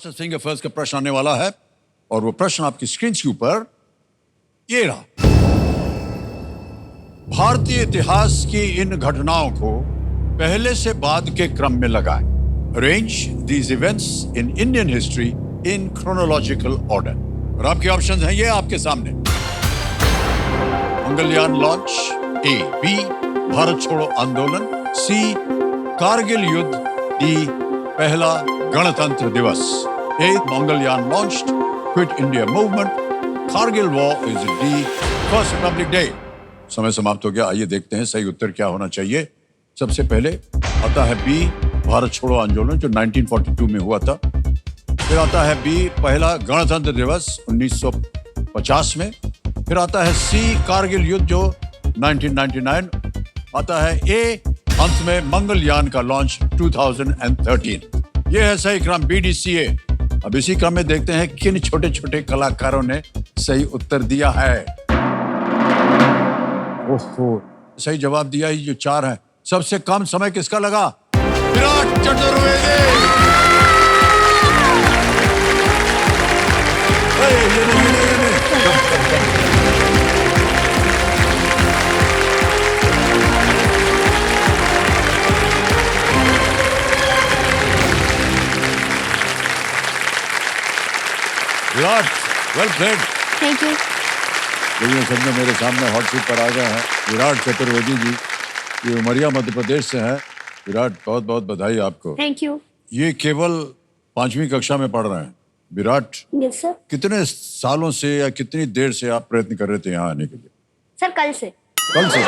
Master Singh first का प्रश्न आने वाला है और वो प्रश्न आपकी स्क्रीन के ऊपर ये रहा। भारतीय इतिहास की इन घटनाओं को पहले से बाद के क्रम में लगाएं। Arrange these events in Indian history in chronological order. और आपके ऑप्शंस हैं ये आपके सामने। मंगलयान लॉन्च, ए बी भारत छोड़ो आंदोलन, सी कारगिल युद्ध, डी पहला गणतंत्र दिवस। A Mangalyaan launched, quit India movement, Kargil war is D first republic day. समय समाप्त हो गया। आइए देखते हैं सही उत्तर क्या होना चाहिए। सबसे पहले आता है बी भारत छोड़ो आंदोलन जो 1942 में हुआ था। फिर आता है बी पहला गणतंत्र दिवस 1950 में। फिर आता है सी कारगिल युद्ध जो 1999। आता है ए अंत में मंगलयान का लॉन्च 2013। यह है सही क्रम BDCA। अब इसी क्रम में देखते हैं किन छोटे छोटे कलाकारों ने सही उत्तर दिया है। ओहो, सही जवाब दिया ही जो 4 है। सबसे कम समय किसका लगा? Virat Chaturvedi. Virat, well played. Thank you. लेकिन सब में मेरे सामने हॉट सीट पर आ गए हैं विराट चतुर्वेदी जी। ये उमरिया मध्य प्रदेश से हैं। विराट, बहुत बहुत बधाई आपको। Thank you. ये केवल 5वीं कक्षा में पढ़ रहे हैं। Virat, yes sir. कितने सालों से या कितनी देर से आप प्रयत्न कर रहे थे यहाँ आने के लिए? सर कल से। कल से?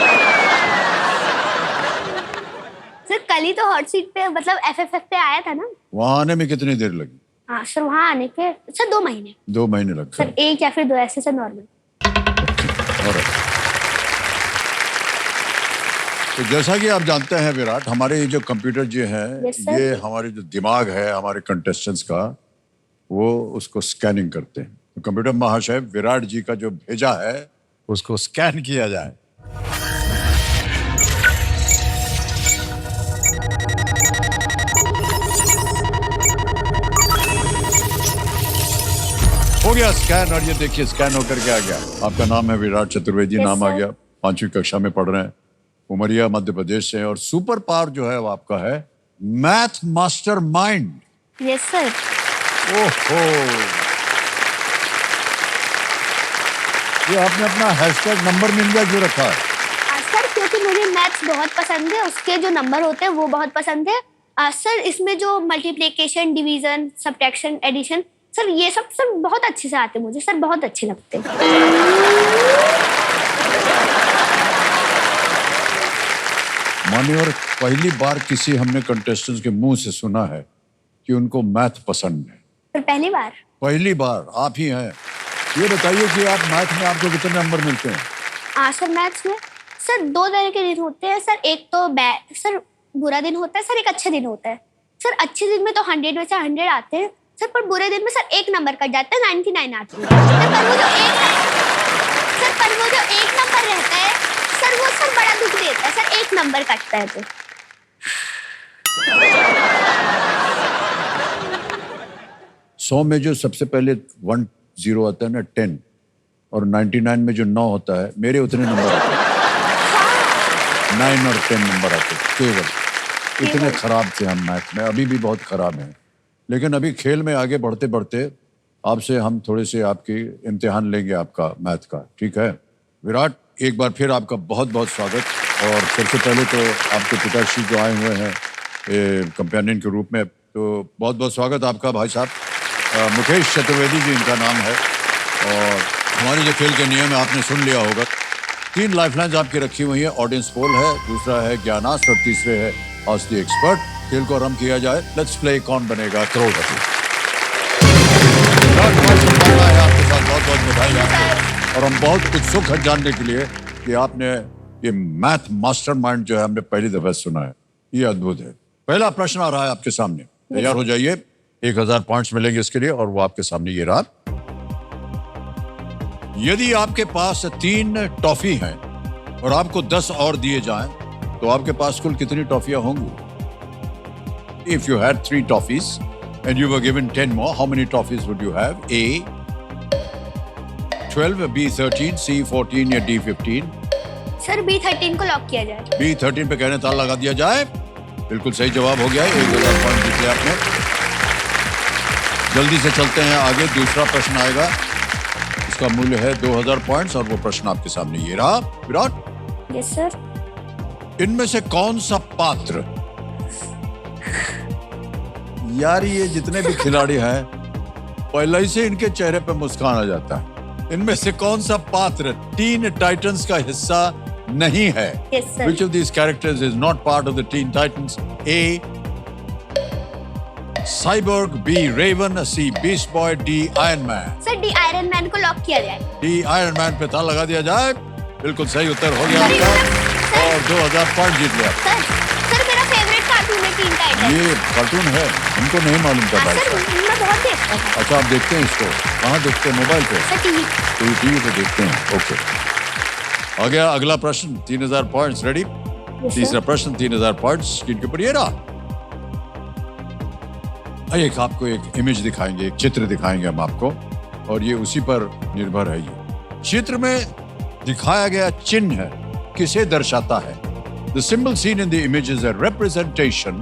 सर कल ही तो हॉट सीट पे मतलब FFF पे आया था ना। वहाँ आने में कितनी देर लगी? हाँ सर, वहाँ आने के सर 2 महीने। 2 महीने लग सर 1 या फिर 2 ऐसे सर नॉर्मल। तो जैसा कि आप जानते हैं विराट, हमारे ये जो कंप्यूटर जो है Yes, sir. ये हमारे जो दिमाग है हमारे कंटेस्टेंट्स का, वो उसको स्कैनिंग करते हैं। तो कंप्यूटर महाशय विराट जी का जो भेजा है उसको स्कैन किया जाए। हो गया स्कैन और ये देखिए स्कैन होकर के आ गया। आपका नाम है विराट चतुर्वेदी। Yes, नाम आ sir. गया। 5वीं कक्षा में पढ़ रहे हैं। उमरिया मध्य प्रदेश से। और सुपर पावर जो है वो आपका है math master mind. Yes sir. ओहो, ये आपने अपना हैशटैग नंबर में इंडिया क्यों रखा है? सर क्योंकि मुझे मैथ्स बहुत पसंद है, उसके जो नंबर होते हैं वो बहुत पसंद है। सर इसमें जो multiplication, division, subtraction, addition, sir ये सब सर बहुत अच्छे से आते हैं मुझे। सर बहुत अच्छे लगते हैं। मानिए, और पहली बार किसी हमने कंटेस्टेंट्स के मुंह से सुना है कि उनको मैथ पसंद है। सर पहली बार? पहली बार आप ही हैं। ये बताइए कि आप मैथ में आपको कितने नंबर मिलते हैं? सर मैथ्स में सर 2 तरह के दिन होते हैं सर। एक तो सर बुरा दिन होता है सर, एक अच्छा दिन होता है। सर अच्छे दिन में तो 100 में से 100 आते हैं सर, पर बुरे दिन में सर 1 नंबर कट जाता है, 99 आती है सर। पर वो जो एक नंबर रहता है सर, वो सर बड़ा दुख देता है सर। 1 नंबर कटता है तो 100 में जो सबसे पहले 10 आता है ना 10, और 99 में जो 9 होता है, मेरे उतने नंबर आते हैं। 9 और 10 नंबर आते हैं केवल। इतने खराब थे हम मैथ में, अभी भी बहुत खराब हैं। लेकिन अभी खेल में आगे बढ़ते बढ़ते आपसे हम थोड़े से आपकी इम्तिहान लेंगे आपका मैथ का, ठीक है? विराट, एक बार फिर आपका बहुत बहुत स्वागत। और सबसे पहले तो आपके पिताश्री जो आए हुए हैं कंपेनियन के रूप में, तो बहुत बहुत स्वागत आपका भाई साहब। मुकेश चतुर्वेदी जी इनका नाम है। और हमारे जो खेल के नियम है आपने सुन लिया होगा। 3 लाइफलाइंस आपकी रखी हुई है। ऑडियंस पोल है, दूसरा है ज्ञानास्त्र और तीसरे है आस्क द एक्सपर्ट। खेल को आरंभ किया जाए। लेट्स प्ले कौन बनेगा करोड़पति। आपके साथ बहुत बहुत बधाई आपको। और हम बहुत उत्सुक हैं जानने के लिए कि आपने ये मैथ मास्टरमाइंड जो है हमने पहली दफा सुना है। ये अद्भुत है। पहला प्रश्न आ रहा है आपके सामने। तैयार हो जाइए। 1000 पॉइंट्स मिलेंगे इसके लिए और वो आपके सामने ये रहा। यदि आपके पास 3 टॉफी हैं और आपको 10 और दिए जाएं तो आपके पास कुल कितनी टॉफियां होंगी? If you had 3 toffees and you were given 10 more, how many toffees would you have? A 12, B 13, C 14 या D 15? सर B13 को लॉक किया जाए। B 13 पे कहने ताला लगा दिया जाए। बिल्कुल सही जवाब हो गया है। 1000 पॉइंट जीते आपने। जल्दी से चलते हैं आगे। दूसरा प्रश्न आएगा, इसका मूल्य है 2000 पॉइंट्स और वो प्रश्न आपके सामने ये रहा। Virat, yes sir. इनमें से कौन सा पात्र, यार ये जितने भी खिलाड़ी हैं पहले ही से इनके चेहरे पे मुस्कान आ जाता है, इनमें से कौन सा पात्र टीन टाइटंस का हिस्सा नहीं है? Yes sir. Which of these characters is not part of the Teen Titans? A. Cyborg, B. Raven, C. Beast Boy, D. Iron Man. Sir D iron man को लॉक किया जाए। D. Iron Man पे ताला लगा दिया जाए। बिल्कुल सही उत्तर हो गया आपका और 2000 पॉइंट जीत लिया। सर मेरा फेवरेट कार्टून है टीन टाइटंस। ये कार्टून है, हमको नहीं मालूम था भाई सर साहब। मैं बहुत देखता था। अच्छा, आप देखते हैं इसको? कहाँ देखते हैं? मोबाइल पे? सर टीवी पे देखते हैं। ओके, आ गया अगला प्रश्न। 3000 पॉइंट्स रेडी। तीसरा प्रश्न 3000 पॉइंट्स स्क्रीन के ऊपर ये रहा। एक आपको एक इमेज दिखाएंगे, एक चित्र दिखाएंगे हम आपको, और ये उसी पर निर्भर है। ये चित्र में दिखाया गया चिन्ह किसे दर्शाता है? The symbol seen in the image is a representation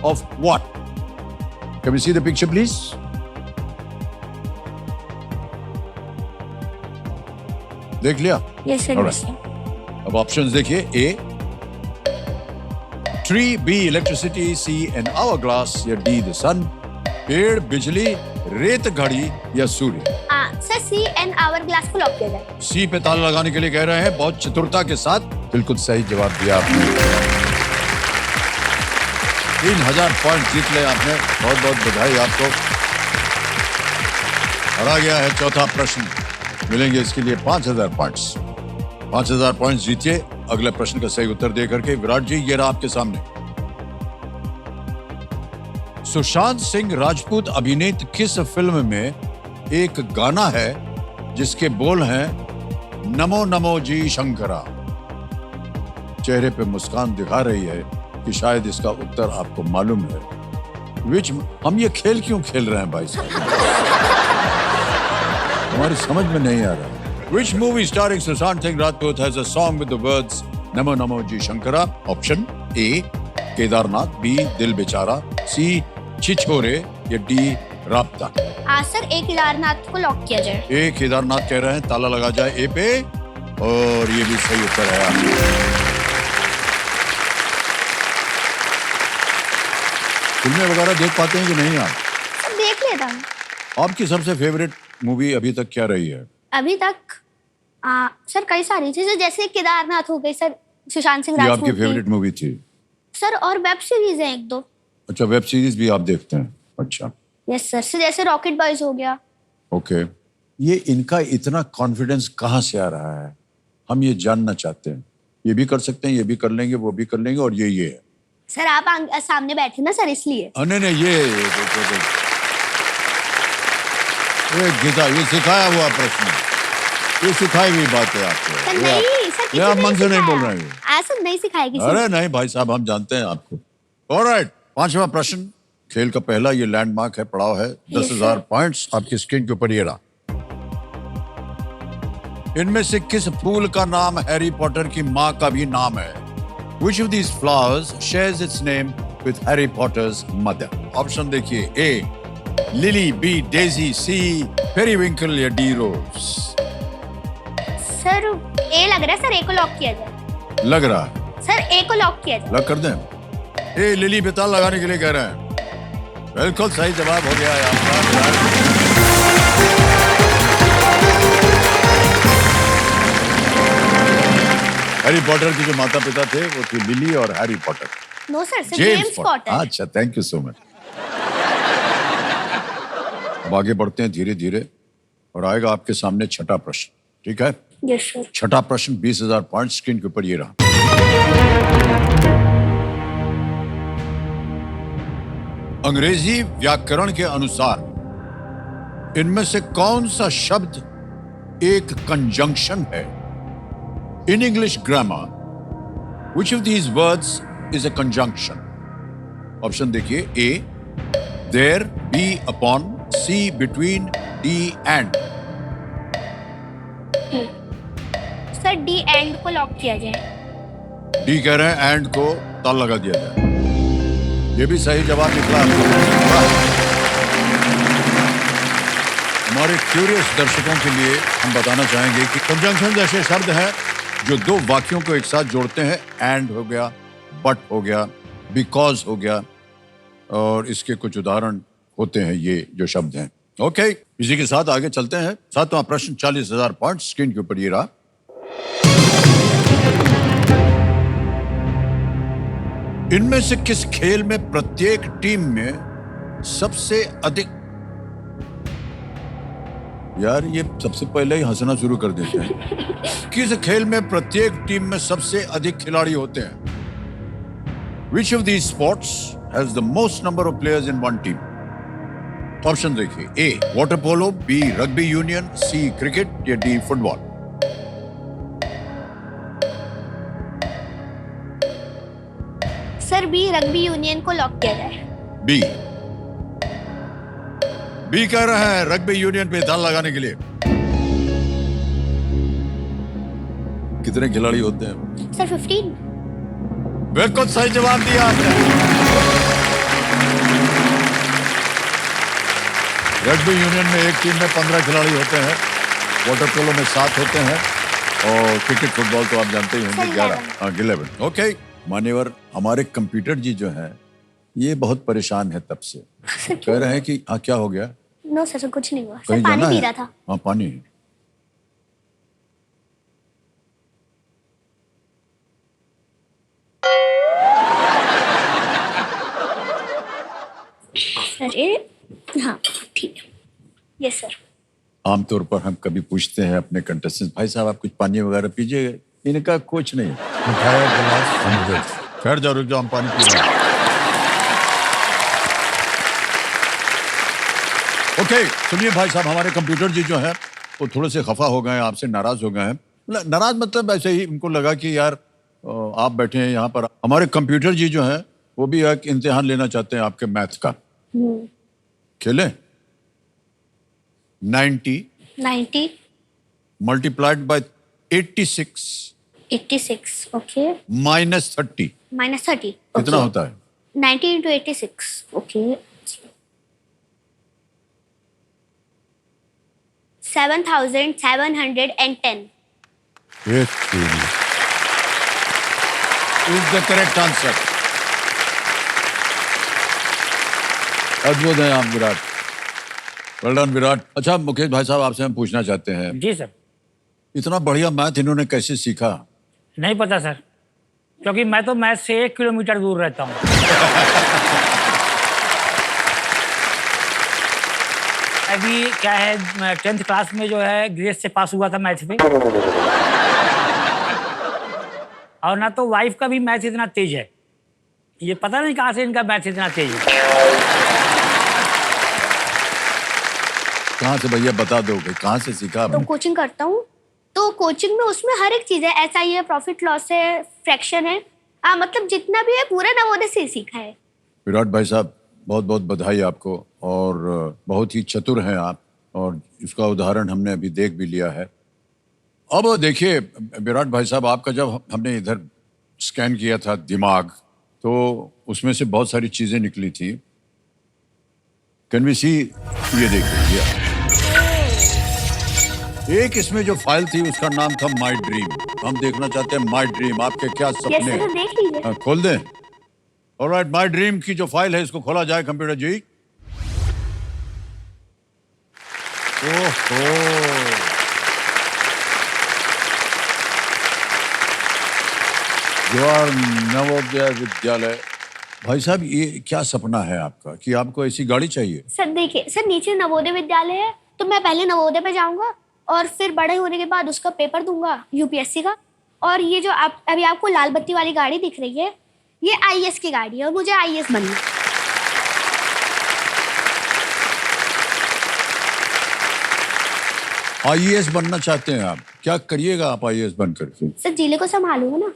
of what? Can we see the picture please? देख लिया? Yes sir. Alright. अब ऑप्शंस देखिए। A tree, B electricity, C an hour या D द सन? पेड़, बिजली, रेत घड़ी या सूर्य? Sir C an hour glass को लॉक किया जाए। सी पे ताला लगाने के लिए कह रहे हैं, बहुत चतुरता के साथ बिल्कुल सही जवाब दिया आपने। 3000 पॉइंट जीत ले आपने, बहुत बहुत बधाई आपको। और आ गया है चौथा प्रश्न, मिलेंगे इसके लिए 5000 पॉइंट्स। 5000 पॉइंट्स जीतिए अगले प्रश्न का सही उत्तर दे करके। विराट जी, ये रहा आपके सामने। सुशांत सिंह राजपूत अभिनीत किस फिल्म में एक गाना है जिसके बोल हैं नमो नमो जी शंकरा? चेहरे पे मुस्कान दिखा रही है कि शायद इसका उत्तर आपको मालूम है। विच हम ये खेल क्यों खेल रहे हैं भाई साहब? हमारी समझ में नहीं आ रहा। Which movie starring Sushant Singh Rajput has a song with the words नमो नमो जी Shankara? Option A Kedarnath, B Dil बेचारा, C छिछोरे या D राब्ता? सर A केदारनाथ को लॉक किया जाए। ए केदारनाथ कह रहे हैं, ताला लगा जाए ए पे, और ये भी सही उत्तर है आपका। फिल्में वगैरह देख पाते हैं कि नहीं आप? सर देख लेता हूँ। आपकी सबसे फेवरेट मूवी अभी तक क्या रही है? अभी तक सर कई सारी थी, जैसे केदारनाथ हो गई सर, सुशांत सिंह ये राजपूत आपकी फेवरेट मूवी थी? सर और वेब सीरीज है एक दो। अच्छा, वेब सीरीज भी आप देखते हैं? अच्छा, यस सर। जैसे रॉकेट बॉयज हो गया। ओके। ये इनका इतना कॉन्फिडेंस कहाँ से आ रहा है, हम ये जानना चाहते हैं। ये भी कर सकते हैं, ये भी कर लेंगे, वो भी कर लेंगे, और ये है। सर आप सामने बैठे ना सर, इसलिए। नहीं, ये गीता, ये सिखाया हुआ प्रश्न, ये सिखाई हुई बात है आपको। सर नहीं सर, ये आप मन से नहीं बोल रहे हैं। सर नहीं सिखाएगी। अरे नहीं भाई साहब, हम जानते हैं आपको। ऑलराइट, पांचवा प्रश्न, खेल का पहला ये लैंडमार्क है, पड़ाव है। 10,000 पॉइंट्स आपकी स्क्रीन के ऊपर ये रहा। इनमें से किस फूल का नाम हैरी पॉटर की माँ का भी नाम है? Which of these flowers shares its name with Harry Potter's mother? Option देखिए। A lily, B Daisy, C periwinkle या D रोज? सर A लग रहा है सर, A को लॉक किया जाए। लग रहा है सर A को लॉक किया जाए। लग कर दें? ए लिली पे ताला लगाने के लिए कह रहे हैं। बिल्कुल सही जवाब हो गया है आपका। हैरी पॉटर के जो माता पिता थे वो थे लिली और Harry Potter. No sir, James Potter. अच्छा, थैंक यू सो मच। अब आगे बढ़ते हैं धीरे धीरे, और आएगा आपके सामने छठा प्रश्न। ठीक है? Yes sir. छठा प्रश्न, 20,000 पॉइंट स्क्रीन के ऊपर ये रहा। अंग्रेजी व्याकरण के अनुसार इनमें से कौन सा शब्द एक कंजंक्शन है? In English grammar, which of these words is a conjunction? Option देखिए। A there, B upon, C between, D and. Sir D and को लॉक किया जाए। डी कह रहे हैं एंड को ताला लगा दिया जाए। ये भी सही जवाब निकला। हमारे क्यूरियस दर्शकों के लिए हम बताना चाहेंगे कि कंजंक्शन जैसे शब्द हैं जो दो वाक्यों को एक साथ जोड़ते हैं। एंड हो गया, बट हो गया, बिकॉज हो गया, और इसके कुछ उदाहरण होते हैं ये जो शब्द हैं। ओके, इसी के साथ आगे चलते हैं। सातवां प्रश्न, 40,000 पॉइंट स्क्रीन के ऊपर ये रहा। इनमें से किस खेल में प्रत्येक टीम में सबसे अधिक, यार ये सबसे पहले ही हंसना शुरू कर देते हैं। किस खेल में प्रत्येक टीम में सबसे अधिक खिलाड़ी होते हैं? Which of these sports has the most number of players in one team? Option देखिए, A water polo, B rugby union, C cricket या D football. Sir B rugby union को लॉक किया जाए। बी कह रहे हैं रग्बी यूनियन पे ताला लगाने के लिए। कितने खिलाड़ी होते हैं? सर 15। बिल्कुल सही जवाब दिया आपने। रग्बी यूनियन में एक टीम में 15 खिलाड़ी होते हैं, वाटर पोलो में 7 होते हैं, और क्रिकेट फुटबॉल तो आप जानते ही होंगे 11। ओके, मान्यवर हमारे कंप्यूटर जी जो है ये बहुत परेशान है तब से। कह रहे हैं कि हाँ क्या हो गया? नो सर कुछ नहीं हुआ। सर कहीं पानी जाना पी है? रहा था। हाँ पानी। अरे हाँ ठीक है। Yes sir. आमतौर पर हम कभी पूछते हैं अपने कंटेस्टेंट, भाई साहब आप कुछ पानी वगैरह पीजिएगा? इनका कुछ नहीं, उठाया गिलास, खैर जाओ रुक जाओ, हम पानी पी रहे हैं। ओके, सुनिए भाई साहब, हमारे कंप्यूटर जी जो है वो थोड़े से खफा हो गए हैं, आपसे नाराज हो गए हैं। नाराज मतलब ऐसे ही उनको लगा कि यार आप बैठे हैं यहाँ पर। हमारे कंप्यूटर जी जो है वो भी एक इम्तिहान लेना चाहते हैं आपके मैथ का। खेले? 90 मल्टीप्लाइड बाय 86 ओके। -30 -30 कितना होता है? 90 into 86 okay. 7,710। Is the correct answer. अद्भुत है आप विराट, वेल डन विराट। अच्छा मुकेश भाई साहब, आपसे हम पूछना चाहते हैं, जी सर। इतना बढ़िया मैथ इन्होंने कैसे सीखा? नहीं पता सर, क्योंकि मैं तो मैथ से 1 किलोमीटर दूर रहता हूँ। अभी क्या है, 10th क्लास में जो है ग्रेस से पास हुआ था मैथ में, और ना तो वाइफ का भी मैथ इतना तेज है, ये पता नहीं कहाँ से इनका मैथ इतना तेज है। कहाँ से भैया बता दो कि कहाँ से सीखा तो आपने? कोचिंग करता हूँ, तो कोचिंग में उसमें हर एक चीज है, SI है, प्रॉफिट लॉस है, फ्रैक्शन है, मतलब जितना भी है पूरा नवोदय से ही सीखा है। विराट भाई साहब बहुत बहुत बधाई आपको, और बहुत ही चतुर हैं आप, और इसका उदाहरण हमने अभी देख भी लिया है। अब देखिए विराट भाई साहब, आपका जब हमने इधर स्कैन किया था दिमाग, तो उसमें से बहुत सारी चीजें निकली थी। कैन वी सी? ये देखिए, एक इसमें जो फाइल थी उसका नाम था माई ड्रीम। हम देखना चाहते हैं माई ड्रीम, आपके क्या सपने यस सर, हैं? देख लीजिए। हाँ, खोल दें। ऑलराइट, माई ड्रीम की जो फाइल है इसको खोला जाए कंप्यूटर जी। ओहो, जवाहर नवोदय विद्यालय। भाई साहब ये क्या सपना है आपका कि आपको ऐसी गाड़ी चाहिए? सर देखिए सर, नीचे नवोदय विद्यालय है, तो मैं पहले नवोदय पे जाऊंगा और फिर बड़े होने के बाद उसका पेपर दूंगा UPSC का। और ये जो आप अभी आपको लाल बत्ती वाली गाड़ी दिख रही है, ये IAS की गाड़ी है और मुझे IAS बनना है। IAS बनना चाहते हैं आप? क्या करिएगा आप IAS बन करके? सर जिले को संभालूंगा ना।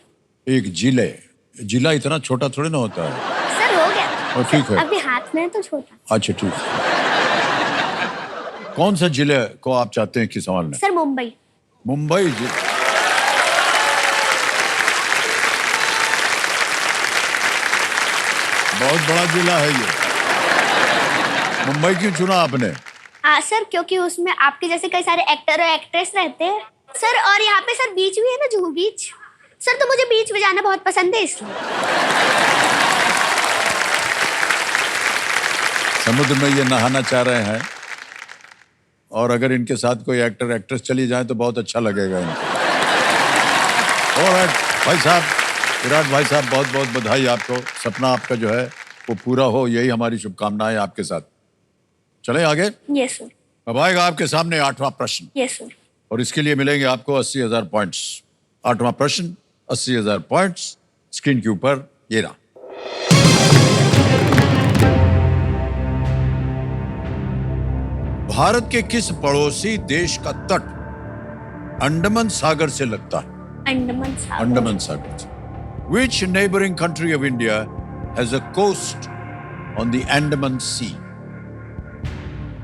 एक जिले, जिला इतना छोटा थोड़ी ना होता है। सर हो गया। और ठीक है। अभी हाथ में है तो छोटा। अच्छा ठीक है। कौन सा जिले को आप चाहते हैं कि सवाल लें? सर मुंबई। मुंबई जी। बहुत बड़ा जिला है ये। मुंबई क्यों चुना आपने? हाँ सर, क्योंकि उसमें आपके जैसे कई सारे एक्टर और एक्ट्रेस रहते हैं सर, और यहाँ पे सर बीच भी है ना, जुहू बीच। सर तो मुझे बीच में जाना बहुत पसंद है इसलिए। समुद्र में ये नहाना चाह रहे हैं और अगर इनके साथ कोई एक्टर एक्ट्रेस चली जाए तो बहुत अच्छा लगेगा इनको। ऑलराइट भाई साहब, विराट भाई साहब, बहुत बहुत बधाई आपको। सपना आपका जो है वो पूरा हो, यही हमारी शुभकामनाएं आपके साथ। चलें आगे। Yes sir. अब आएगा आपके सामने 8वां प्रश्न यस सर। और इसके लिए मिलेंगे आपको 80,000 पॉइंट्स। 8वां प्रश्न, 80,000 पॉइंट्स स्क्रीन के ऊपर ये रहा। भारत के किस पड़ोसी देश का तट अंडमान सागर से लगता है? अंडमान सागर। अंडमान सागर से। Which neighboring country of India has a coast on the Andaman Sea?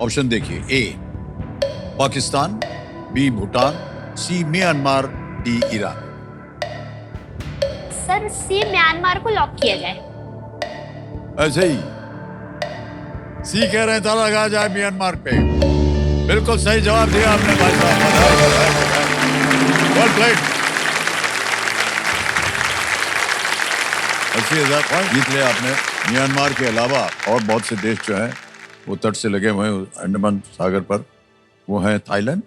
Option देखिए। ए पाकिस्तान, बी भूटान, सी म्यांमार, डी ईरान। सर सी म्यांमार को लॉक किया जाए। ऐसे ही सी कह रहे हैं, ताला लगा जाए म्यांमार पे। बिल्कुल सही जवाब दिया आपने भाई साहब। Well played. 80,000 पॉइंट जीत लिया आपने। म्यांमार के अलावा और बहुत से देश जो हैं वो तट से लगे हुए हैं अंडमान सागर पर, वो हैं थाईलैंड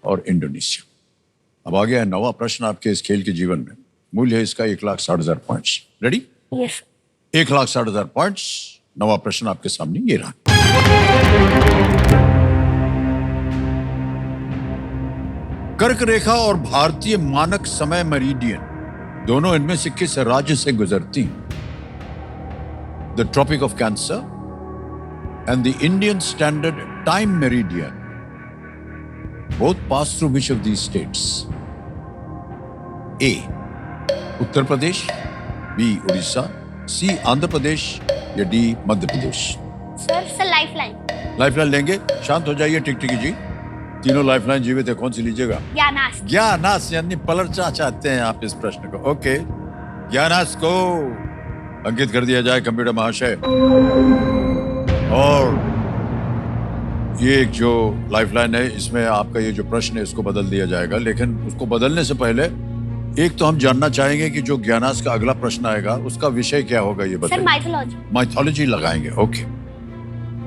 और इंडोनेशिया। अब आ गया है 9वां प्रश्न आपके इस खेल के जीवन में। मूल्य है इसका 1,60,000 पॉइंट्स। रेडी? यस। 1,60,000 पॉइंट्स। 9वां प्रश्न आपके सामने ये रहा। कर्क रेखा और भारतीय मानक समय मेरिडियन दोनों इनमें से किस राज्य से गुजरती हैं? The tropic of cancer and the Indian Standard Time Meridian both pass through which of these states? A. Uttar Pradesh, B. Orissa, C. Andhra Pradesh या D. Madhya Pradesh. Sir lifeline. Lifeline लेंगे? शांत हो जाइए टिकटिकी जी। तीनों लाइफलाइन जीवित है, कौन सी लीजिएगा? ज्ञानास। ज्ञानास यानी पलटना चाहते हैं आप इस प्रश्न को। ओके, ज्ञानास को अंकित कर दिया जाए कंप्यूटर महाशय। और ये जो लाइफलाइन है इसमें आपका ये जो प्रश्न है इसको बदल दिया जाएगा, लेकिन उसको बदलने से पहले एक तो हम जानना चाहेंगे कि जो ज्ञानास का अगला प्रश्न आएगा उसका विषय क्या होगा, ये बताइए। Sir mythology. माइथोलॉजी लगाएंगे, ओके।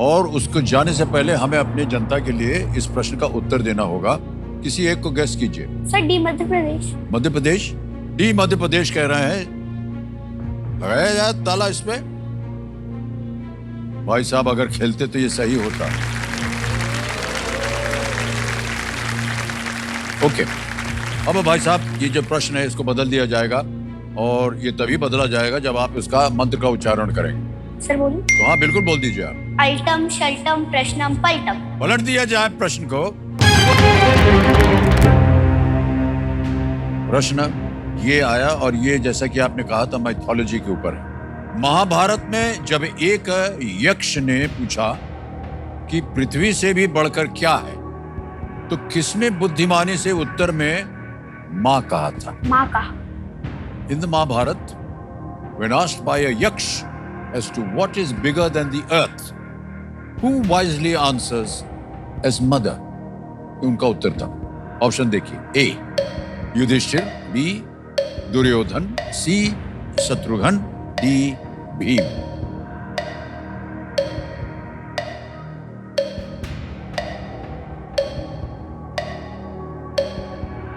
और उसको जाने से पहले हमें अपनी जनता के लिए इस प्रश्न का उत्तर देना होगा। किसी एक को गेस कीजिए। Sir D Madhya Pradesh. Madhya Pradesh? D Madhya Pradesh कह रहे हैं। लगाया जाए ताला इसमें। भाई साहब अगर खेलते तो ये सही होता। ओके, अब भाई साहब ये जो प्रश्न है इसको बदल दिया जाएगा और ये तभी बदला जाएगा जब आप इसका मंत्र का उच्चारण करेंगे। सर बोलिए। तो हाँ बिल्कुल बोल दीजिए आप। अल्टम शल्टम प्रश्नम पलटम। पलट दिया जाए प्रश्न को। प्रश्न ये आया और ये जैसा कि आपने कहा था माइथोलॉजी के ऊपर है। महाभारत में जब एक यक्ष ने पूछा कि पृथ्वी से भी बढ़कर क्या है, तो किसने बुद्धिमानी से उत्तर में मां कहा था? मां कहा। In the Mahabharata, when asked by a yaksh as to what is bigger than the earth, who wisely answers as mother? उनका उत्तर था, ऑप्शन देखिए। A Yudhishthir, B Duryodhan, C Shatrughan, D Bheem.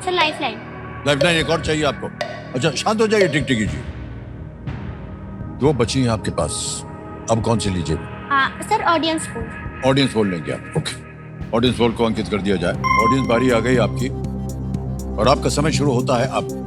Sir lifeline. Lifeline एक और चाहिए आपको? अच्छा शांत हो जाइए टिकटिकी जी। 2 बची हैं आपके पास, अब कौन सी लीजिए? हाँ sir audience poll. Audience poll लेंगे आप, ओके। ऑडियंस पोल को अंकित कर दिया जाए। ऑडियंस बारी आ गई आपकी और आपका समय शुरू होता है अब।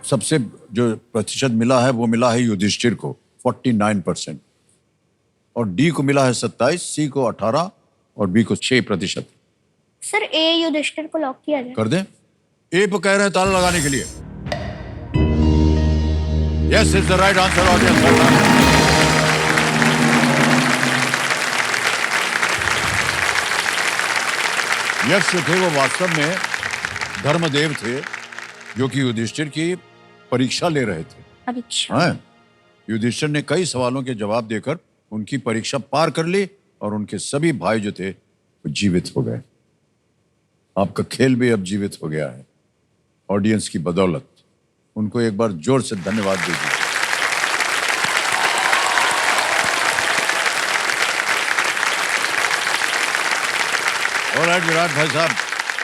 सबसे जो प्रतिशत मिला है वो मिला है युधिष्ठिर को 49% और डी को मिला है 27, सी को 18 और बी को 6%। सर ए युधिष्ठिर को लॉक किया जाए। कर दें? ए पे कह रहे हैं ताला लगाने के लिए। Yes is the right answer audience. यक्ष जो थे वो वास्तव में धर्मदेव थे, जो कि युधिष्ठिर की परीक्षा ले रहे थे। परीक्षा। हाँ, युधिष्ठिर ने कई सवालों के जवाब देकर उनकी परीक्षा पार कर ली और उनके सभी भाई जो थे वो जीवित हो गए। आपका खेल भी अब जीवित हो गया है ऑडियंस की बदौलत। उनको एक बार जोर से धन्यवाद दीजिए। ऑलराइट विराट भाई साहब,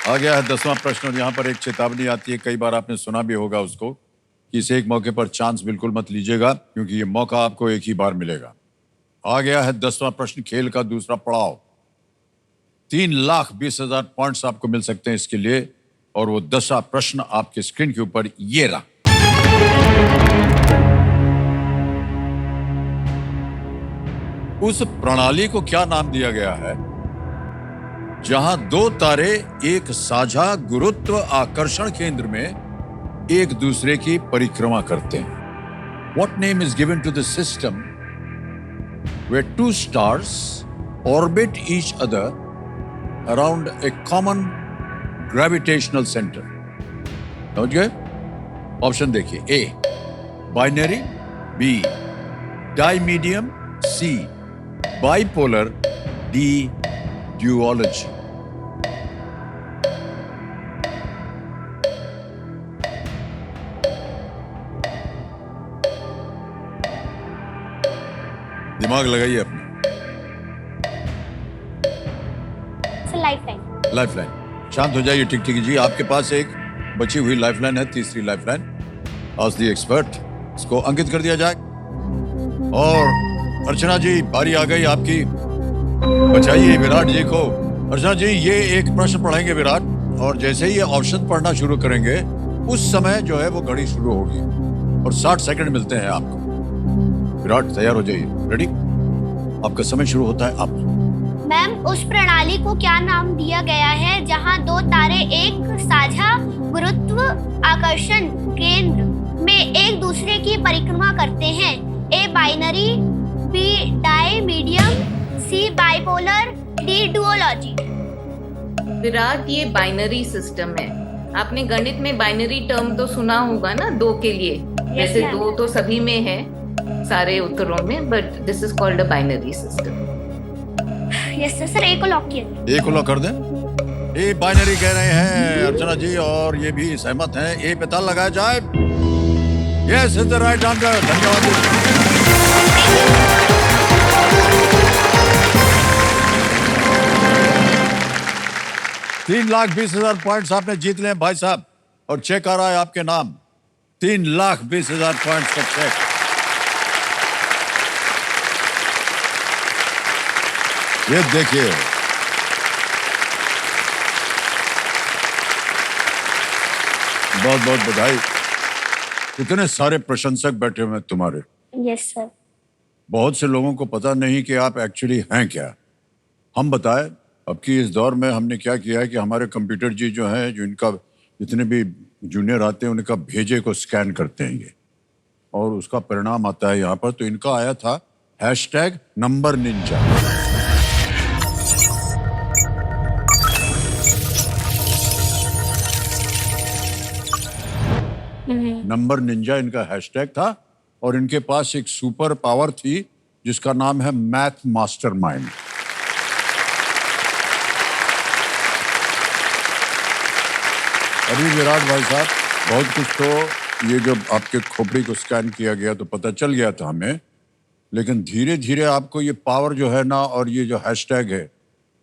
आ गया है 10वां प्रश्न और यहाँ पर एक चेतावनी आती है, कई बार आपने सुना भी होगा उसको, कि इस एक मौके पर चांस बिल्कुल मत लीजिएगा, क्योंकि ये मौका आपको एक ही बार मिलेगा। आ गया है 10वां प्रश्न, खेल का दूसरा पड़ाव। 3,20,000 पॉइंट्स आपको मिल सकते हैं इसके लिए, और वो 10वां प्रश्न आपके स्क्रीन के ऊपर ये रहा। उस प्रणाली को क्या नाम दिया गया है जहां दो तारे एक साझा गुरुत्व आकर्षण केंद्र में एक दूसरे की परिक्रमा करते हैं? What name is given to the system where two stars orbit each other around a common gravitational center? समझ गए? ऑप्शन देखिए। A binary, B dimedium, C bipolar, D duology. दिमाग लगाइए अपना। लाइफलाइन। लाइफलाइन। शांत हो जाइए टिक टिक जी, आपके पास एक बची हुई लाइफलाइन है, तीसरी लाइफलाइन। आज दी एक्सपर्ट, इसको अंकित कर दिया जाए। और अर्चना जी, बारी आ गई आपकी, बचाइए विराट जी को। अर्चना जी, ये एक प्रश्न पढ़ेंगे विराट, और जैसे ही ये ऑप्शन पढ़ना शुरू करेंगे उस समय जो है वो घड़ी शुरू होगी और 60 सेकंड मिलते हैं आपको। विराट तैयार हो जाइए, रेडी? आपका समय शुरू होता है। आप मैम, उस प्रणाली को क्या नाम दिया गया है जहां दो तारे एक साझा गुरुत्व आकर्षण केंद्र में एक दूसरे की परिक्रमा करते हैं? A binary, B dimedium, C bipolar, D duology. Virat, ये बाइनरी सिस्टम है। आपने गणित में बाइनरी टर्म तो सुना होगा ना, दो के लिए। वैसे दो तो सभी में है, सारे उत्तरों में, but this is called a binary system. Yes sir. Sir A को लॉक किया। ए को लॉक कर दें? ए बाइनरी कह रहे हैं अर्चना जी, और ये भी सहमत हैं। ए पे ताला लगाया जाए। Yes is the right answer. धन्यवाद। 3,20,000 पॉइंट्स आपने जीत लिए भाई साहब, और चेक आ रहा है आपके नाम। 3,20,000 पॉइंट्स का चेक। ये देखिए, बहुत बहुत बधाई। इतने सारे प्रशंसक बैठे हुए हैं तुम्हारे। Yes sir. बहुत से लोगों को पता नहीं कि आप एक्चुअली हैं क्या। हम बताएं, अब की इस दौर में हमने क्या किया है कि हमारे कंप्यूटर जी जो हैं, जो इनका जितने भी जूनियर आते हैं उनका भेजे को स्कैन करते हैं ये, और उसका परिणाम आता है यहाँ पर। तो इनका आया था #नंबर निंजा। नंबर निंजा इनका हैशटैग था, और इनके पास एक सुपर पावर थी जिसका नाम है मैथ मास्टरमाइंड। अभी विराट भाई साहब, बहुत कुछ तो ये जब आपके खोपड़ी को स्कैन किया गया तो पता चल गया था हमें, लेकिन धीरे धीरे आपको ये पावर जो है ना, और ये जो हैशटैग है,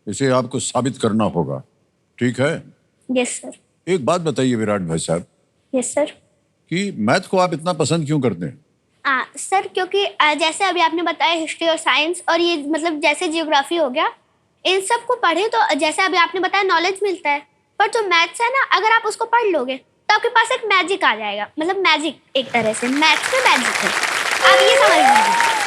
इसे आपको साबित करना होगा। ठीक है? Yes sir. एक बात बताइए विराट भाई साहब, यस सर। कि मैथ को आप इतना पसंद क्यों करते हैं? सर क्योंकि जैसे अभी आपने बताया हिस्ट्री और साइंस, और ये मतलब जैसे जियोग्राफी हो गया, इन सब को पढ़े तो जैसे अभी आपने बताया नॉलेज मिलता है, पर जो मैथ्स है ना, अगर आप उसको पढ़ लोगे तो आपके पास एक मैजिक आ जाएगा। मतलब मैजिक, एक तरह से मैथ्स में मैजिक है, आप ये समझ लीजिए।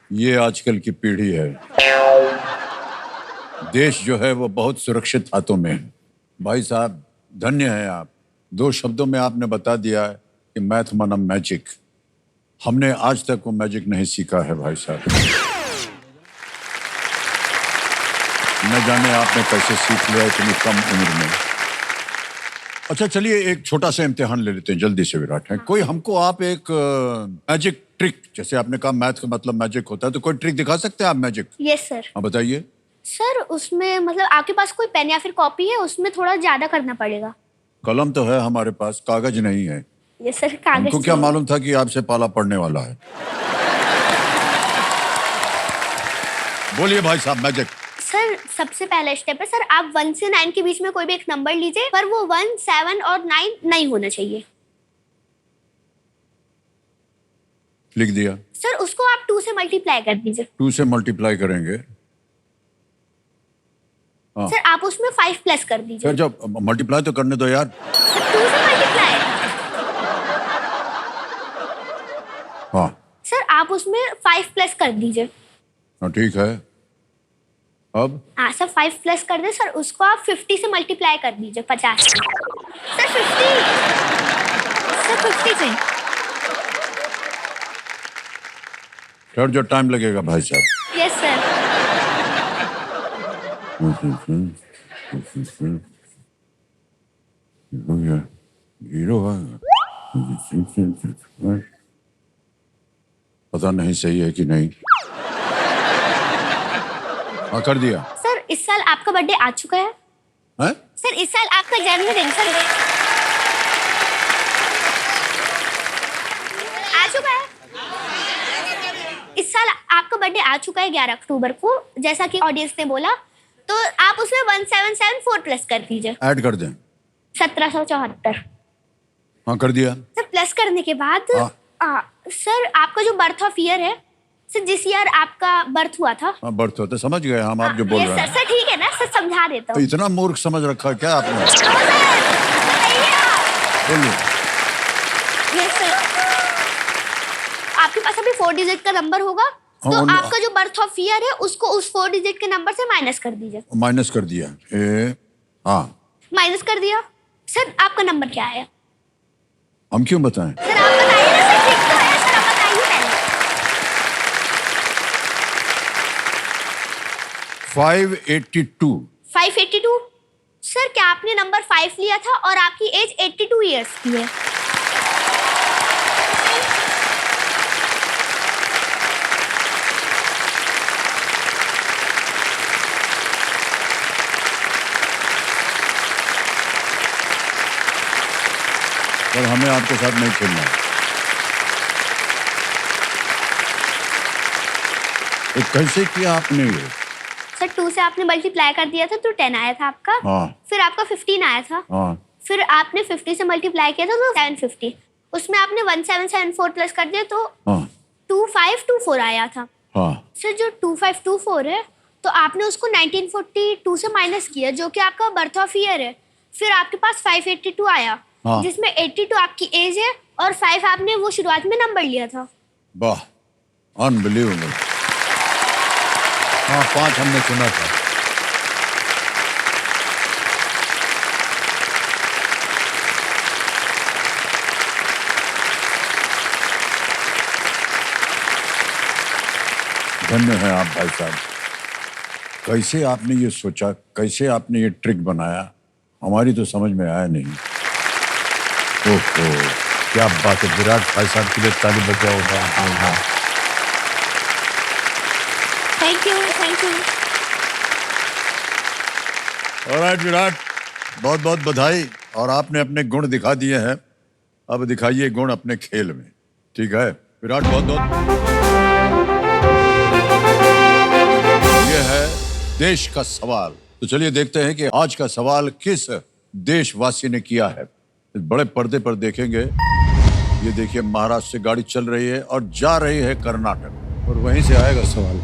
ये आजकल की पीढ़ी है। देश जो है वो बहुत सुरक्षित हाथों में है। भाई साहब धन्य है आप। 2 शब्दों में आपने बता दिया है कि मैथ माना मैजिक। हमने आज तक वो मैजिक नहीं सीखा है भाई साहब। न जाने आपने कैसे सीख लिया इतनी कम उम्र में। अच्छा चलिए एक छोटा सा इम्तिहान ले लेते हैं जल्दी से विराट है। कोई हमको आप एक मैजिक ट्रिक, जैसे आपने कहा मैथ का मतलब मैजिक होता है, तो कोई ट्रिक दिखा सकते हैं आप मैजिक? Yes sir. हाँ बताइए। सर उसमें मतलब आपके पास कोई पेन या फिर कॉपी है, उसमें थोड़ा ज्यादा करना पड़ेगा। कलम तो है हमारे पास, कागज नहीं है। यस सर, कागज हमको क्या चाहिए। मालूम था कि आपसे पाला पड़ने वाला है। बोलिए भाई साहब मैजिक। सर सबसे पहला स्टेप है सर, आप 1 से 9 के बीच में कोई भी एक नंबर लीजिए, पर वो 1, 7 और 9 नहीं होना चाहिए। लिख दिया। सर उसको आप 2 से मल्टीप्लाई कर दीजिए। 2 से मल्टीप्लाई करेंगे। हाँ। सर आप उसमें 5 प्लस कर दीजिए। फिर जब मल्टीप्लाई तो करने दो यार। सर 2 से मल्टीप्लाई। हाँ सर आप उसमें 5 प्लस कर दीजिए। हाँ ठीक है। अब हाँ सर 5 प्लस कर दे सर, उसको आप 50 से मल्टीप्लाई कर दीजिए। 50 सर 50 सर 50 से। फिर जो टाइम लगेगा भाई साहब। Yes sir. जीरो पता नहीं सही है कि नहीं। हाँ कर दिया। सर इस साल आपका बर्थडे आ चुका है। हैं? सर इस साल आपका जन्मदिन सर आ चुका है। इस साल आपका बर्थडे आ चुका है 11 अक्टूबर को, जैसा कि ऑडियंस ने बोला, तो आप उसमें 1774 प्लस कर दीजिए। ऐड कर दें। 1774। हाँ कर दिया। सर प्लस करने के बाद सर आपका जो बर्थ ऑफ ईयर है, सर जिस ईयर आपका बर्थ हुआ था। हाँ बर्थ होता समझ गए हम आप जो बोल यस रहे सर। हैं। सर ठीक है ना सर, समझा देता तो हूँ। इतना मूर्ख समझ रखा है क्या आपने? बोलिए। Yes sir. आपके पास अभी 4 डिजिट का नंबर होगा, तो हाँ, आपका जो बर्थ ऑफ ईयर है उसको उस 4 डिजिट के नंबर से माइनस कर दीजिए। माइनस कर दिया। हाँ माइनस कर दिया। सर आपका नंबर क्या है? हम क्यों बताएं? सर आप बताइए ना सर, ठीक तो है सर, आप बताइए पहले। 582। 582। सर क्या आपने नंबर 5 लिया था और आपकी एज 82 ईयर्स की है? पर हमें आपके साथ नहीं खेलना है। तो कैसे किया आपने ये? सर 2 से आपने मल्टीप्लाई कर दिया था तो 10 आया था आपका। हाँ। फिर आपका 15 आया था। हाँ फिर आपने 50 से मल्टीप्लाई किया था तो 750। उसमें आपने 1774 प्लस कर दिया तो हाँ 2524 आया था। हाँ सर जो 2524 है, तो आपने उसको 1942 से माइनस किया, जो कि आपका बर्थ ऑफ ईयर है। फिर आपके पास 582 आया, हाँ। जिसमें 82 आपकी एज है और 5 आपने वो शुरुआत में नंबर लिया था। वाह अनबिलीवेबल। हाँ 5 हमने सुना था। धन्य है आप भाई साहब। कैसे आपने ये सोचा, कैसे आपने ये ट्रिक बनाया, हमारी तो समझ में आया नहीं। ओहो क्या बात है। विराट भाई साहब के लिए ताली बजा होगा। हाँ thank you thank you. Alright Virat, बहुत बहुत बधाई। और आपने अपने गुण दिखा दिए हैं, अब दिखाइए गुण अपने खेल में। ठीक है विराट, बहुत बहुत। ये है देश का सवाल। तो चलिए देखते हैं कि आज का सवाल किस देशवासी ने किया है। इस बड़े पर्दे पर देखेंगे। ये देखिए महाराष्ट्र से गाड़ी चल रही है और जा रही है कर्नाटक, और वहीं से आएगा सवाल।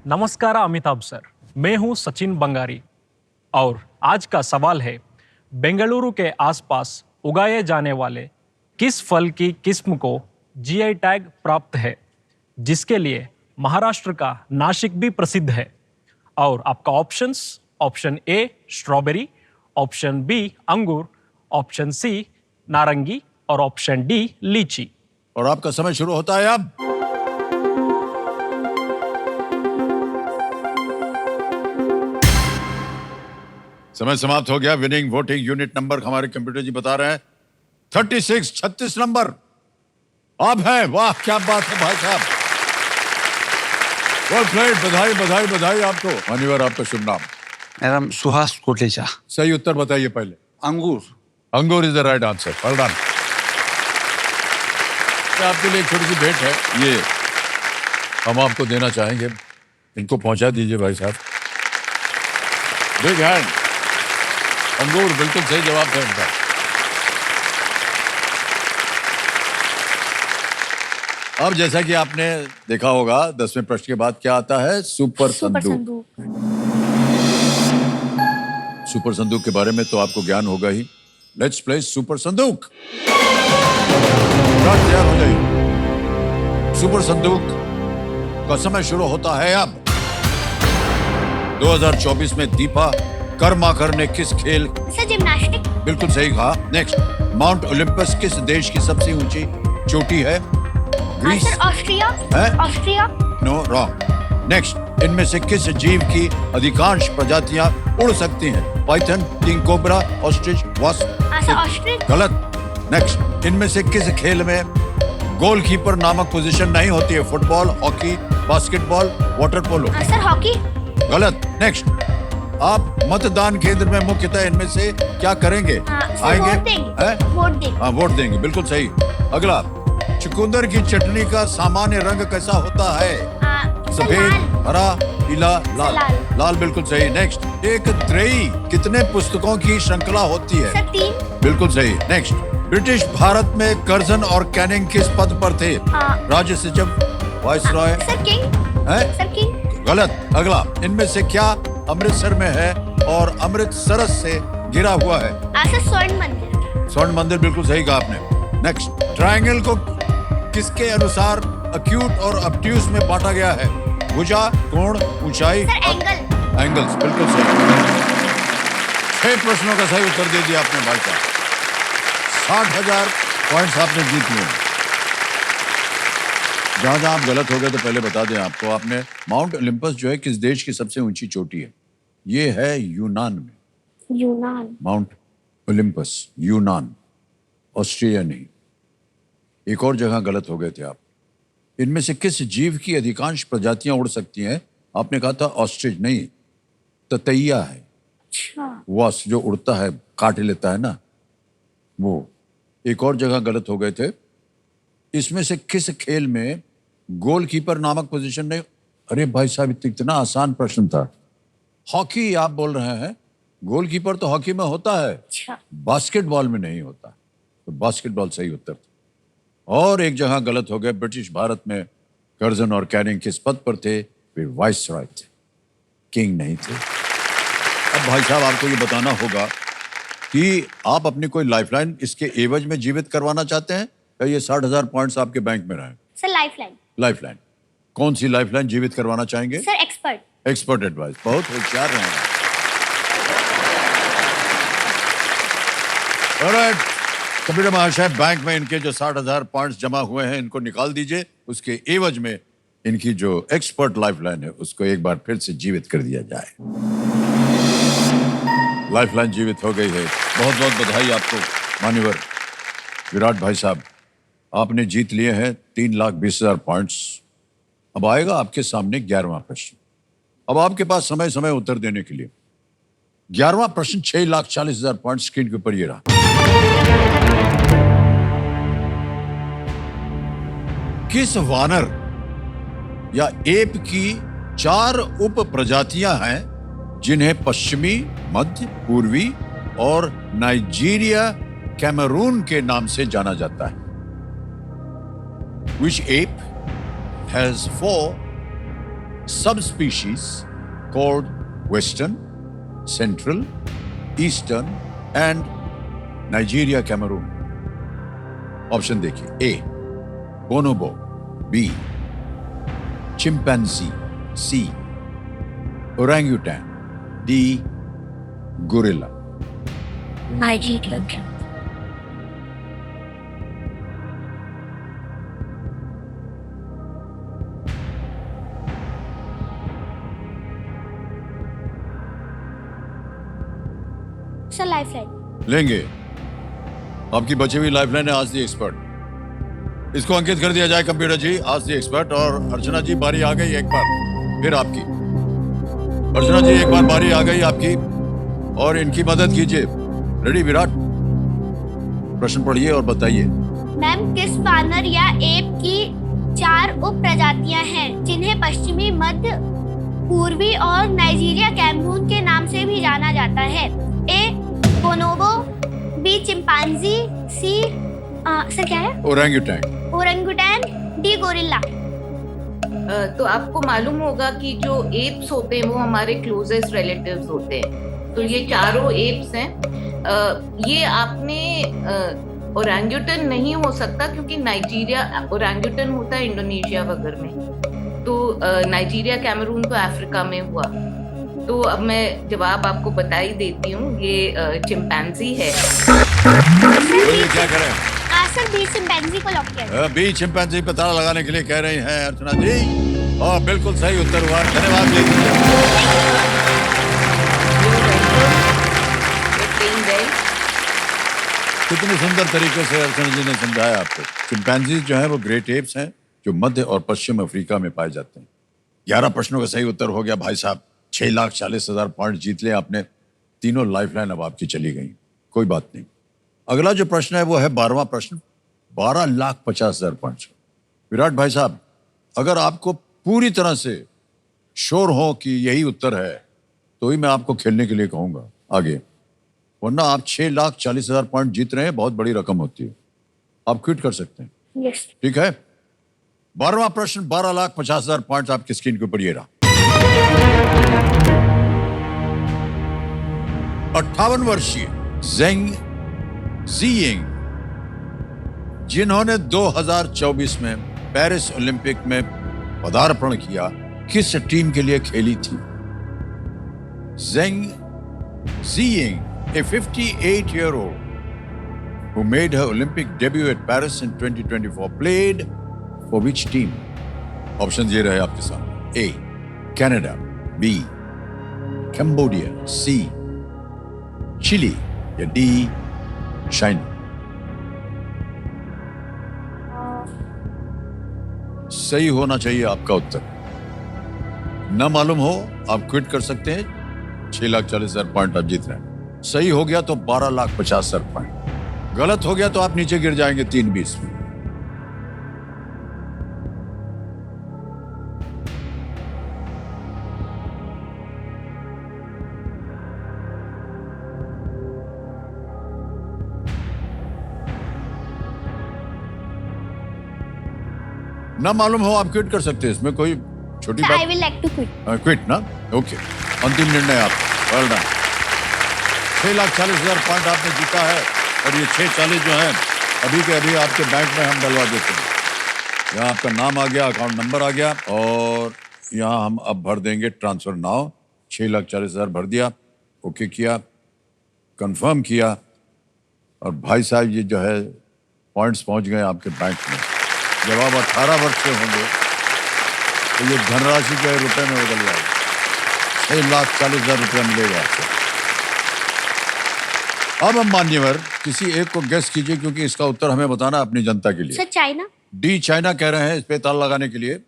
नमस्कार अमिताभ सर, मैं हूं सचिन बंगारी। और आज का सवाल है, बेंगलुरु के आसपास उगाए जाने वाले किस फल की किस्म को जीआई टैग प्राप्त है, जिसके लिए महाराष्ट्र का नासिक भी प्रसिद्ध है? और आपका options, option A strawberry, option B अंगूर, ऑप्शन सी नारंगी और ऑप्शन डी लीची। और आपका समय शुरू होता है अब। समय समाप्त हो गया। विनिंग वोटिंग यूनिट नंबर हमारे कंप्यूटर जी बता रहे हैं 36 नंबर अब है। वाह क्या बात है भाई साहब, वेल प्लेड। बधाई बधाई बधाई आपको। मान्यवर आपका शुभ नाम? मेरा नाम सुहास कोटेचा। सही उत्तर बताइए पहले। अंगूर। अंगूर is the right answer. Well done. आपके लिए एक छोटी सी भेंट है, ये हम आपको देना चाहेंगे, इनको पहुंचा दीजिए भाई साहब। Big hand. अंगूर बिल्कुल सही जवाब था इनका। अब जैसा कि आपने देखा होगा 10वें प्रश्न के बाद क्या आता है? सुपर संदूक। सुपर संदूक के बारे में तो आपको ज्ञान होगा ही। लेट्स प्ले सुपर संदूक। तैयार हो जाइए। सुपर संदूक का समय शुरू होता है अब। 2024 में दीपा करमाकर ने किस खेल? Sir gymnastic. बिल्कुल सही कहा। नेक्स्ट, माउंट ओलंपस किस देश की सबसे ऊंची चोटी है? ग्रीस। Sir Austria. है? ऑस्ट्रिया। No, wrong. नेक्स्ट, इनमें से किस जीव की अधिकांश प्रजातियां उड़ सकती हैं? Python, king cobra, ostrich, wasp. Sir ostrich. गलत। नेक्स्ट, इनमें से किस खेल में गोलकीपर नामक पोजीशन नहीं होती है? Football, hockey, basketball, water polo. Sir hockey. गलत। नेक्स्ट, आप मतदान केंद्र में मुख्यतः इनमें से क्या करेंगे? आएंगे? वोट देंगे। वोट देंगे। हाँ, वोट देंगे, बिल्कुल सही। अगला, चुकंदर की चटनी का सामान्य रंग कैसा होता है? सफेद, हरा, पीला, लाल। लाल बिल्कुल सही। नेक्स्ट, एक त्रयी कितने पुस्तकों की श्रृंखला होती है? सर 3। बिल्कुल सही। नेक्स्ट, ब्रिटिश भारत में कर्जन और कैनिंग किस पद पर थे? राज्य सचिव, वाइसरॉय। Sir king. है? Sir king. गलत। अगला, इनमें से क्या अमृतसर में है और अमृतसरस से घिरा हुआ है? सर स्वर्ण मंदिर। स्वर्ण मंदिर बिल्कुल सही कहा आपने। नेक्स्ट, ट्रायंगल को किसके अनुसार अक्यूट और ऑब्ट्यूस में बांटा गया है? भुजा, कोण, ऊंचाई। Sir angle. एंगल्स बिल्कुल सही। 6 प्रश्नों का सही उत्तर दे दिया आपने भाई साहब। 60,000 पॉइंट्स आपने जीत लिए। जहां जहां आप गलत हो गए तो पहले बता दें आपको। आपने माउंट ओलंपस जो है किस देश की सबसे ऊंची चोटी है? ये है यूनान में। यूनान। माउंट ओलंपस, यूनान, ऑस्ट्रिया नहीं। एक और जगह गलत हो गए थे आप। इनमें से किस जीव की अधिकांश प्रजातियां उड़ सकती हैं? आपने कहा था ऑस्ट्रिच, नहीं, ततैया है। अच्छा। वास जो उड़ता है, काट लेता है ना, वो। एक और जगह गलत हो गए थे। इसमें से किस खेल में गोलकीपर नामक पोजीशन नहीं? अरे भाई साहब, इतना आसान प्रश्न था। हॉकी आप बोल रहे हैं। गोलकीपर तो हॉकी में होता है, अच्छा। बास्केटबॉल में नहीं होता। तो बास्केटबॉल सही उत्तर था। और एक जगह गलत हो गए। ब्रिटिश भारत में कर्जन और कैनिंग किस पद पर थे? वे वाइसरॉय थे, किंग नहीं थे। अब भाई साहब आपको ये बताना होगा कि आप अपनी कोई लाइफलाइन इसके एवज में जीवित करवाना चाहते हैं या ये 60,000 पॉइंट्स आपके बैंक में रहे? Sir lifeline. लाइफलाइन। कौन सी लाइफलाइन जीवित करवाना चाहेंगे? Sir expert. Expert advice. बहुत होशियार रहे हैं। ऑलराइट, कंप्यूटर महाशय, बैंक में इनके जो 60,000 पॉइंट्स जमा हुए हैं इनको निकाल दीजिए। उसके एवज में इनकी जो एक्सपर्ट लाइफलाइन है उसको एक बार फिर से जीवित कर दिया जाए। लाइफलाइन जीवित हो गई है। बहुत बहुत बधाई आपको मान्यवर विराट भाई साहब। आपने जीत लिए हैं 3,20,000 पॉइंट्स। अब आएगा आपके सामने 11वां प्रश्न। अब आपके पास समय समय उत्तर देने के लिए। 11वां प्रश्न 6,40,000 पॉइंट स्क्रीन के ऊपर ये रहा। किस वानर या एप की 4 उप प्रजातियां हैं जिन्हें पश्चिमी, मध्य, पूर्वी और नाइजीरिया, कैमरून के नाम से जाना जाता है? Which ape has 4 subspecies called Western, central, eastern and Nigeria Cameroon? Option देखिए, A bonobo, B chimpanzee, C orangutan, D gorilla. Nigeria. Sir lifeline. लेंगे। आपकी बची हुई लाइफलाइन है आज दी एक्सपर्ट। इसको अंकित कर दिया जाए कंप्यूटर जी, आज दी एक्सपर्ट। और अर्चना जी बारी आ गई एक बार फिर आपकी। अर्चना जी एक बार बारी आ गई आपकी और इनकी मदद कीजिए। रेडी विराट? प्रश्न पढ़िए और बताइए। मैम, किस वानर या एप की 4 उप प्रजातियां हैं जिन्हें पश्चिमी मध्य, पूर्वी और नाइजीरिया कैमरून के नाम से भी जाना जाता है? ए बोनोबो, बी चिंपांजी, सी सर क्या है? ओरंगुटैन। Orangutan, D gorilla. तो आपको मालूम होगा कि जो एप्स होते हैं वो हमारे क्लोजेस्ट रिलेटिव्स होते हैं। तो ये चारों एप्स हैं। ये आपने ओरंगुटन नहीं हो सकता क्योंकि नाइजीरिया, ओरंगुटन होता है इंडोनेशिया वगैरह में। तो नाइजीरिया कैमरून तो अफ्रीका में हुआ। तो अब मैं जवाब आपको बता ही देती हूँ, ये चिंपैंजी है। बोलिए क्या करें? सर बी चिंपैंजी को लॉक किया जाए। बी चिंपैंजी पता लगाने के लिए कह रही हैं अर्चना जी, और बिल्कुल सही उत्तर हुआ। धन्यवाद। कितने सुंदर तरीके से अर्चना जी ने समझाया आपको। चिंपैंजी जो है वो ग्रेट एप्स हैं जो मध्य और पश्चिम अफ्रीका में पाए जाते हैं। 11 प्रश्नों का सही उत्तर हो गया भाई साहब। 6,40,000 पॉइंट जीत ले आपने। तीनों लाइफलाइन अब आपकी चली गई। कोई बात नहीं। अगला जो प्रश्न है वो है 12वां प्रश्न, 12,50,000 पॉइंट। विराट भाई साहब, अगर आपको पूरी तरह से श्योर हो कि यही उत्तर है तो ही मैं आपको खेलने के लिए कहूंगा आगे, वरना आप 6,40,000 पॉइंट जीत रहे हैं। बहुत बड़ी रकम होती है। आप क्विट कर सकते हैं। यस। ठीक है। 12वां प्रश्न, 12,50,000 पॉइंट आपकी स्क्रीन के ऊपर ये रहा। 58 वर्षीय जेंग जियिंग, जिन्होंने 2024 में पेरिस ओलंपिक में पदार्पण किया, किस टीम के लिए खेली थी? जेंग जियिंग, a 58-year-old who made her Olympic debut at Paris in 2024, played for which team? Option ये रहे आपके सामने। A Canada, B Cambodia, C Chile या D चाइना। सही होना चाहिए आपका उत्तर। न मालूम हो आप क्विट कर सकते हैं। 6,40,000 पॉइंट आप जीत रहे हैं। सही हो गया तो 12,50,000 पॉइंट। गलत हो गया तो आप नीचे गिर जाएंगे 3,20 में। ना मालूम हो आप क्विट कर सकते हैं। इसमें कोई छोटी आई बात। Will like to quit. Quit ना? ओके। अंतिम निर्णय आपका। Well done. 6,40,000 पॉइंट आपने जीता है और ये 6,40 जो है अभी के अभी आपके बैंक में हम डलवा देते हैं। यहाँ आपका नाम आ गया, अकाउंट नंबर आ गया और यहाँ हम अब भर देंगे ट्रांसफर नाउ। 6,40,000 भर दिया, ओके किया, कंफर्म किया और भाई साहब ये जो है पॉइंट्स पहुँच गए आपके बैंक में। जब आप 18 वर्ष के होंगे तो ये धनराशि जो है रुपए में बदल जाएगी। 6,40,000 रुपया मिलेगा आपको। अब हम मान्यवर किसी एक को गेस कीजिए क्योंकि इसका उत्तर हमें बताना अपनी जनता के लिए। Sir China. डी चाइना कह रहे हैं। इस पे ताला लगाने के लिए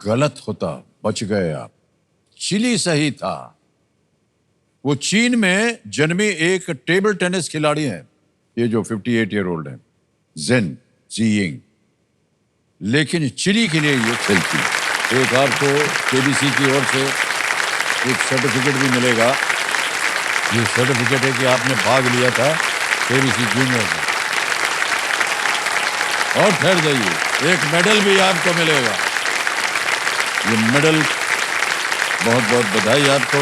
गलत होता, बच गए आप। चिली सही था। वो चीन में जन्मी एक टेबल टेनिस खिलाड़ी है, ये जो 58-year-old है, जेन जियिंग, लेकिन चिली के लिए ये खेलती है। एक आपको केबीसी की ओर से एक सर्टिफिकेट भी मिलेगा। ये सर्टिफिकेट है कि आपने भाग लिया था केबीसी जूनियर में। और ठहर जाइए, एक मेडल भी आपको मिलेगा। ये मेडल, बहुत बहुत बधाई आपको।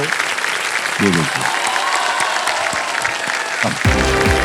ये देखिए। हाँ।